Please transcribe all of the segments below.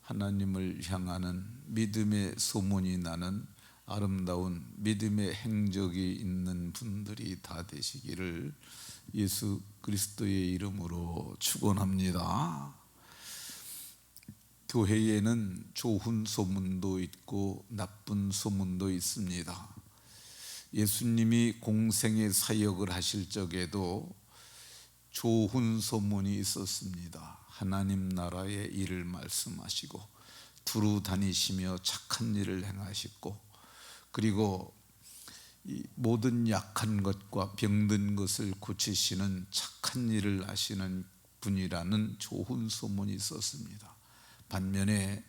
하나님을 향하는 믿음의 소문이 나는 아름다운 믿음의 행적이 있는 분들이 다 되시기를 예수 그리스도의 이름으로 축원합니다. 교회에는 좋은 소문도 있고 나쁜 소문도 있습니다. 예수님이 공생의 사역을 하실 적에도 좋은 소문이 있었습니다. 하나님 나라의 일을 말씀하시고 두루 다니시며 착한 일을 행하시고, 그리고 이 모든 약한 것과 병든 것을 고치시는 착한 일을 하시는 분이라는 좋은 소문이 있었습니다. 반면에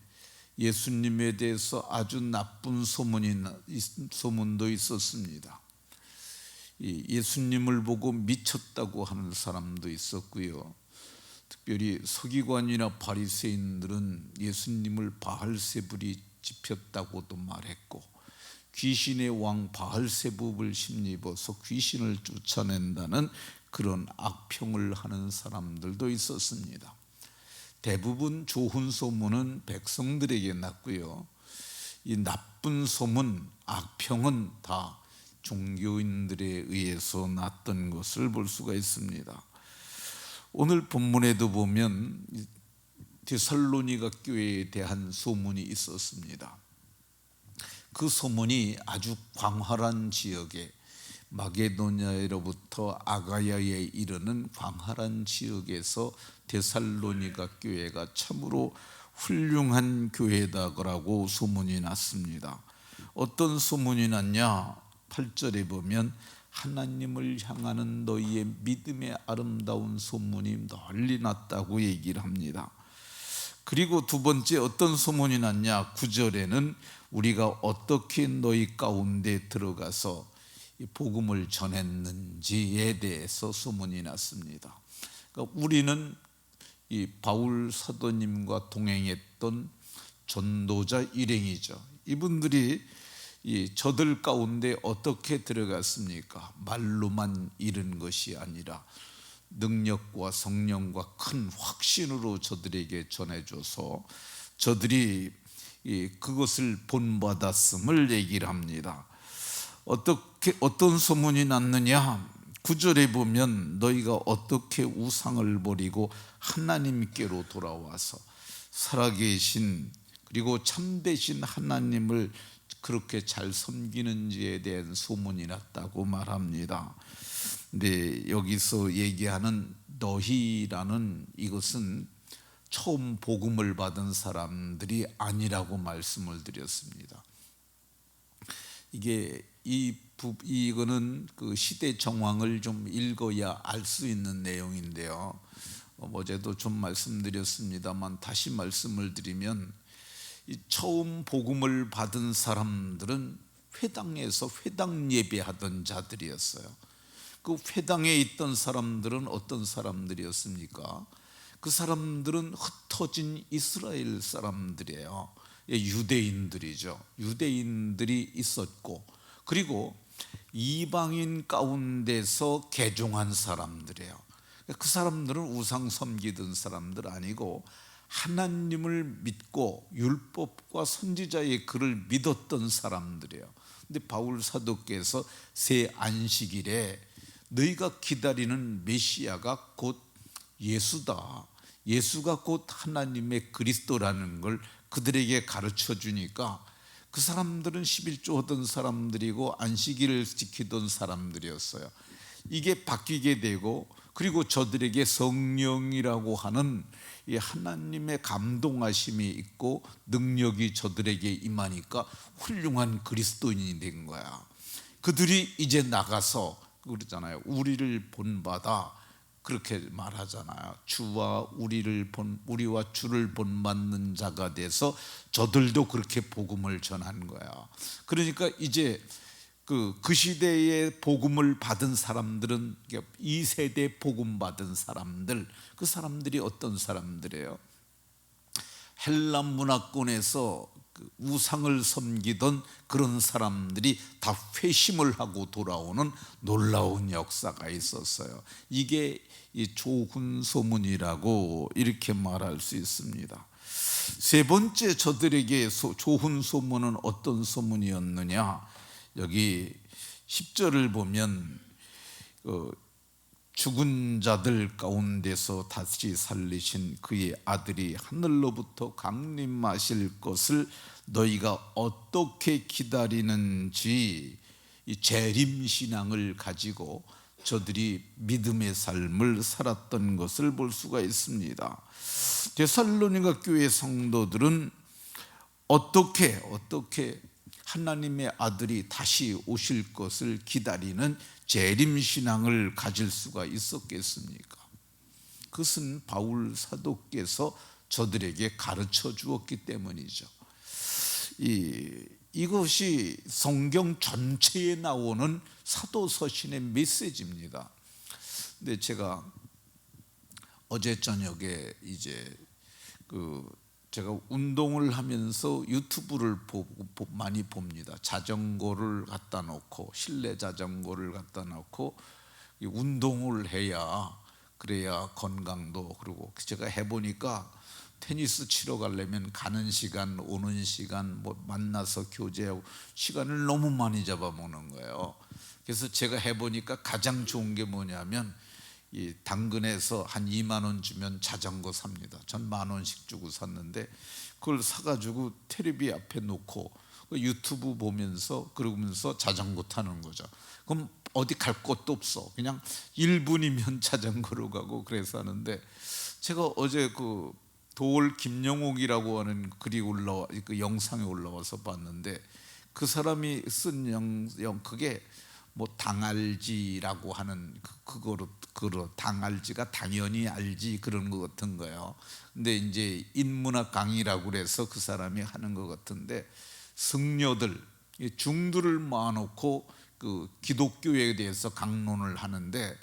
예수님에 대해서 아주 나쁜 소문도 있었습니다. 예수님을 보고 미쳤다고 하는 사람도 있었고요. 특별히 서기관이나 바리새인들은 예수님을 바알세불이 집혔다고도 말했고, 귀신의 왕 바알세불을 힘입어서 귀신을 쫓아낸다는 그런 악평을 하는 사람들도 있었습니다. 대부분 좋은 소문은 백성들에게 났고요, 이 나쁜 소문, 악평은 다 종교인들에 의해서 났던 것을 볼 수가 있습니다. 오늘 본문에도 보면 데살로니가 교회에 대한 소문이 있었습니다. 그 소문이 아주 광활한 지역에, 마게도냐로부터 아가야에 이르는 광활한 지역에서 데살로니가 교회가 참으로 훌륭한 교회다라고 소문이 났습니다. 어떤 소문이 났냐? 8절에 보면 하나님을 향하는 너희의 믿음의 아름다운 소문이 널리 났다고 얘기를 합니다. 그리고 두 번째 어떤 소문이 났냐? 9절에는 우리가 어떻게 너희 가운데 들어가서 복음을 전했는지에 대해서 소문이 났습니다. 그러니까 우리는 이 바울 사도님과 동행했던 전도자 일행이죠. 이분들이 저들 가운데 어떻게 들어갔습니까? 말로만 이른 것이 아니라 능력과 성령과 큰 확신으로 저들에게 전해줘서 저들이 그것을 본받았음을 얘기를 합니다. 어떤 소문이 났느냐? 9절에 보면 너희가 어떻게 우상을 버리고 하나님께로 돌아와서 살아계신 그리고 참되신 하나님을 그렇게 잘 섬기는지에 대한 소문이 났다고 말합니다. 근데 여기서 얘기하는 너희라는 이것은 처음 복음을 받은 사람들이 아니라고 말씀을 드렸습니다. 이거는 그 시대 정황을 좀 읽어야 알 수 있는 내용인데요. 어제도 좀 말씀드렸습니다만 다시 말씀을 드리면, 처음 복음을 받은 사람들은 회당에서 회당 예배하던 자들이었어요. 그 회당에 있던 사람들은 어떤 사람들이었습니까? 그 사람들은 흩어진 이스라엘 사람들이에요. 유대인들이죠. 유대인들이 있었고, 그리고 이방인 가운데서 개종한 사람들이에요. 그 사람들은 우상 섬기던 사람들 아니고 하나님을 믿고 율법과 선지자의 글을 믿었던 사람들이에요. 근데 바울 사도께서 새 안식일에 너희가 기다리는 메시아가 곧 예수다, 예수가 곧 하나님의 그리스도라는 걸 그들에게 가르쳐 주니까 그 사람들은 11조 하던 사람들이고 안식일을 지키던 사람들이었어요. 이게 바뀌게 되고, 그리고 저들에게 성령이라고 하는 이 하나님의 감동하심이 있고 능력이 저들에게 임하니까 훌륭한 그리스도인이 된 거야. 그들이 이제 나가서 그러잖아요. 우리를 본받아, 그렇게 말하잖아요. 우리와 주를 본받는 자가 돼서 저들도 그렇게 복음을 전한 거야. 그러니까 이제 그 시대에 복음을 받은 사람들은, 이 세대 복음 받은 사람들, 그 사람들이 어떤 사람들이에요? 헬라 문화권에서 우상을 섬기던 그런 사람들이 다 회심을 하고 돌아오는 놀라운 역사가 있었어요. 이게 이 좋은 소문이라고 이렇게 말할 수 있습니다. 세 번째 저들에게 좋은 소문은 어떤 소문이었느냐? 여기 10절을 보면 죽은 자들 가운데서 다시 살리신 그의 아들이 하늘로부터 강림하실 것을 너희가 어떻게 기다리는지, 이 재림신앙을 가지고 저들이 믿음의 삶을 살았던 것을 볼 수가 있습니다. 데살로니가 교회 성도들은 어떻게 하나님의 아들이 다시 오실 것을 기다리는 재림신앙을 가질 수가 있었겠습니까? 그것은 바울 사도께서 저들에게 가르쳐 주었기 때문이죠. 이것이 성경 전체에 나오는 사도서신의 메시지입니다. 근데 제가 어제 저녁에 제가 운동을 하면서 유튜브를 많이 봅니다. 자전거를 갖다 놓고, 실내 자전거를 갖다 놓고 운동을 그래야 건강도. 그리고 제가 해보니까 테니스 치러 가려면 가는 시간, 오는 시간, 만나서 교제하고 시간을 너무 많이 잡아먹는 거예요. 그래서 제가 해보니까 가장 좋은 게 뭐냐면, 이 당근에서 한 2만 원 주면 자전거 삽니다. 전 10,000원씩 주고 샀는데, 그걸 사가지고 텔레비 앞에 놓고 유튜브 보면서 그러면서 자전거 타는 거죠. 그럼 어디 갈 곳도 없어. 그냥 1분이면 자전거로 가고 그래서 하는데, 제가 어제 도올 김영옥이라고 하는 글이 그 영상에 올라와서 봤는데, 그 사람이 쓴 그게 당알지라고 하는 그거로 당알지가 당연히 알지 그런 것 같은 거예요. 근데 이제 인문학 강의라고 그래서 그 사람이 하는 것 같은데, 승려들 중들을 모아놓고 그 기독교에 대해서 강론을 하는데,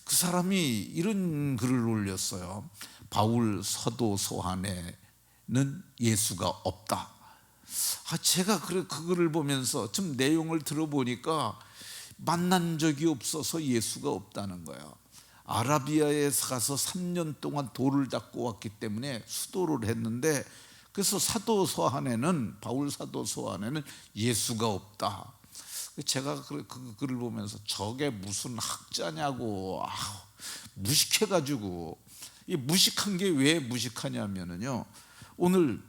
그 사람이 이런 글을 올렸어요. 바울 사도 서한에는 예수가 없다. 제가 그 글을 보면서 좀 내용을 들어보니까 만난 적이 없어서 예수가 없다는 거예요. 아라비아에 가서 3년 동안 돌을 닦고 왔기 때문에 수도를 했는데, 그래서 바울 사도 서한에는 예수가 없다. 제가 그 글을 보면서 저게 무슨 학자냐고 무식해가지고, 이 무식한 게 왜 무식하냐면요, 오늘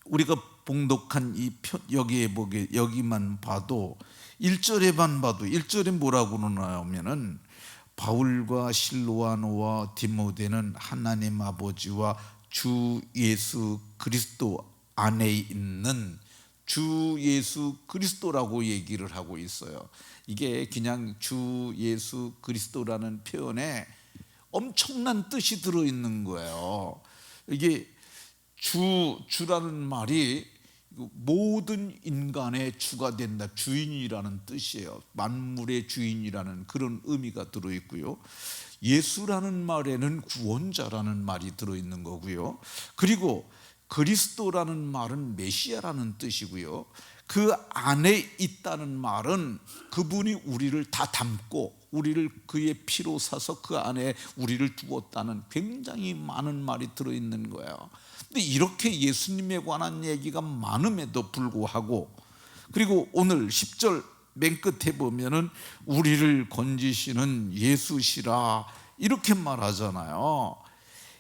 우리가 봉독한 여기만 봐도 1절에만 봐도 1절에 뭐라고 나오면은, 바울과 실로아노와 디모데는 하나님 아버지와 주 예수 그리스도 안에 있는 주 예수 그리스도라고 얘기를 하고 있어요. 이게 그냥 주 예수 그리스도라는 표현에 엄청난 뜻이 들어있는 거예요. 이게 주라는 말이 모든 인간의 주가 된다, 주인이라는 뜻이에요. 만물의 주인이라는 그런 의미가 들어있고요. 예수라는 말에는 구원자라는 말이 들어있는 거고요. 그리고 그리스도라는 말은 메시아라는 뜻이고요. 그 안에 있다는 말은 그분이 우리를 다 담고 우리를 그의 피로 사서 그 안에 우리를 두었다는 굉장히 많은 말이 들어있는 거예요. 근데 이렇게 예수님에 관한 얘기가 많음에도 불구하고, 그리고 오늘 10절 맨 끝에 보면은 우리를 건지시는 예수시라 이렇게 말하잖아요.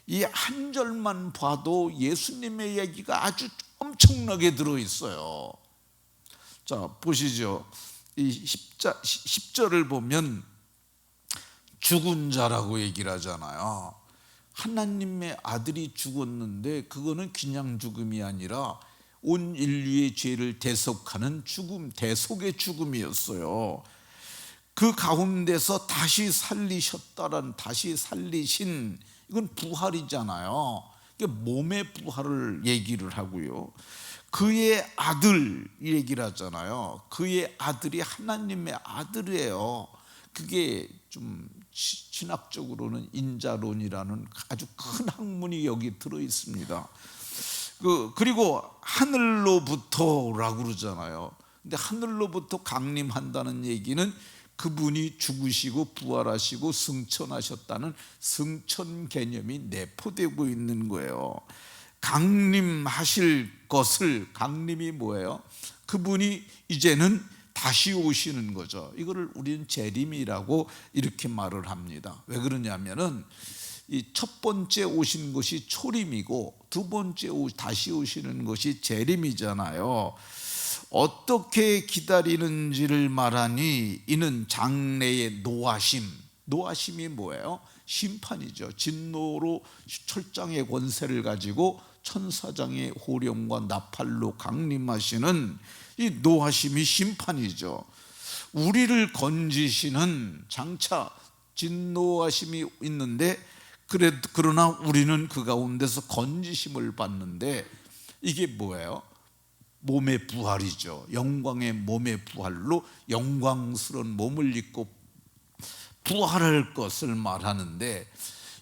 이 한 절만 봐도 예수님의 얘기가 아주 엄청나게 들어있어요. 자, 보시죠. 이 10절을 보면 죽은 자라고 얘기를 하잖아요. 하나님의 아들이 죽었는데 그거는 그냥 죽음이 아니라 온 인류의 죄를 대속하는 죽음, 대속의 죽음이었어요. 그 가운데서 다시 살리셨다란, 다시 살리신, 이건 부활이잖아요. 몸의 부활을 얘기를 하고요. 그의 아들 얘기를 하잖아요. 그의 아들이 하나님의 아들이에요. 그게 좀 신학적으로는 인자론이라는 아주 큰 학문이 여기 들어 있습니다. 그리고 하늘로부터라고 그러잖아요. 근데 하늘로부터 강림한다는 얘기는 그분이 죽으시고 부활하시고 승천하셨다는 승천 개념이 내포되고 있는 거예요. 강림하실 것을, 강림이 뭐예요? 그분이 이제는 다시 오시는 거죠. 이거를 우리는 재림이라고 이렇게 말을 합니다. 왜 그러냐면은 이 첫 번째 오신 것이 초림이고 두 번째 다시 오시는 것이 재림이잖아요. 어떻게 기다리는지를 말하니 이는 장래의 노하심. 노하심이 뭐예요? 심판이죠. 진노로 철장의 권세를 가지고 천사장의 호령과 나팔로 강림하시는 이 노하심이 심판이죠. 우리를 건지시는 장차 진노하심이 있는데, 그러나 우리는 그 가운데서 건지심을 받는데, 이게 뭐예요? 몸의 부활이죠. 영광의 몸의 부활로 영광스러운 몸을 입고 부활할 것을 말하는데,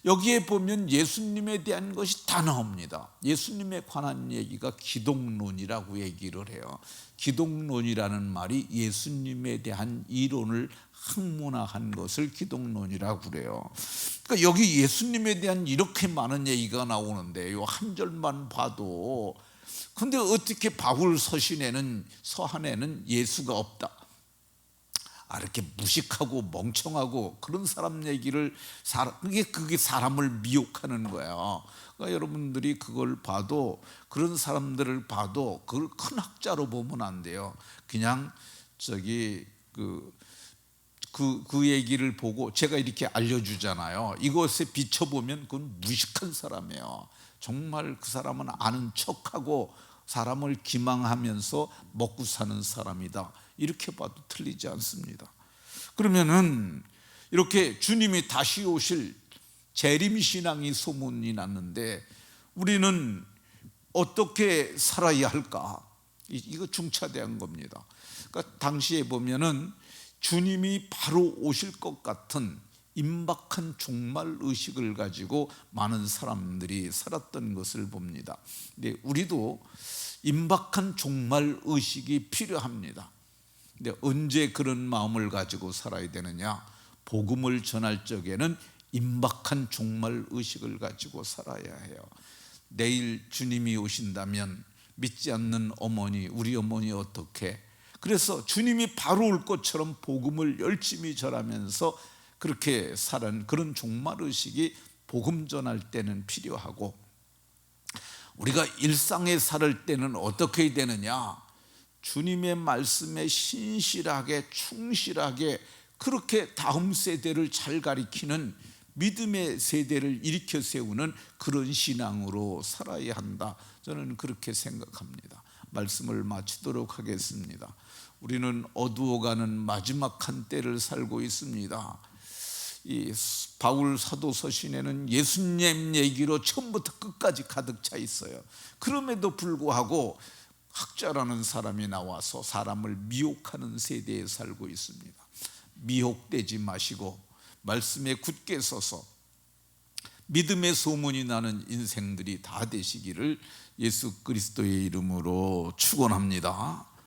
여기에 보면 예수님에 대한 것이 다 나옵니다. 예수님에 관한 얘기가 기독론이라고 얘기를 해요. 기독론이라는 말이 예수님에 대한 이론을 학문화한 것을 기독론이라고 그래요. 그러니까 여기 예수님에 대한 이렇게 많은 얘기가 나오는데, 요 한 절만 봐도, 근데 어떻게 바울 서한에는 예수가 없다, 이렇게 무식하고 멍청하고 그런 사람 얘기를, 그게 사람을 미혹하는 거예요. 그러니까 여러분들이 그걸 봐도, 그런 사람들을 봐도 그걸 큰 학자로 보면 안 돼요. 그냥 그 얘기를 보고 제가 이렇게 알려주잖아요. 이것에 비춰보면 그건 무식한 사람이에요. 정말 그 사람은 아는 척하고 사람을 기망하면서 먹고 사는 사람이다, 이렇게 봐도 틀리지 않습니다. 그러면은 이렇게 주님이 다시 오실 재림신앙이 소문이 났는데, 우리는 어떻게 살아야 할까? 이거 중차대한 겁니다. 그러니까 당시에 보면은 주님이 바로 오실 것 같은 임박한 종말 의식을 가지고 많은 사람들이 살았던 것을 봅니다. 근데 우리도 임박한 종말 의식이 필요합니다. 근데 언제 그런 마음을 가지고 살아야 되느냐? 복음을 전할 적에는 임박한 종말 의식을 가지고 살아야 해요. 내일 주님이 오신다면 믿지 않는 어머니, 우리 어머니 어떻게? 그래서 주님이 바로 올 것처럼 복음을 열심히 전하면서 그렇게 사는 그런 종말의식이 복음 전할 때는 필요하고, 우리가 일상에 살 때는 어떻게 해야 되느냐? 주님의 말씀에 신실하게 충실하게 그렇게 다음 세대를 잘 가리키는 믿음의 세대를 일으켜 세우는 그런 신앙으로 살아야 한다, 저는 그렇게 생각합니다. 말씀을 마치도록 하겠습니다. 우리는 어두워가는 마지막 한때를 살고 있습니다. 이 바울 사도 서신에는 예수님 얘기로 처음부터 끝까지 가득 차 있어요. 그럼에도 불구하고 학자라는 사람이 나와서 사람을 미혹하는 세대에 살고 있습니다. 미혹되지 마시고 말씀에 굳게 서서 믿음의 소문이 나는 인생들이 다 되시기를 예수 그리스도의 이름으로 축원합니다.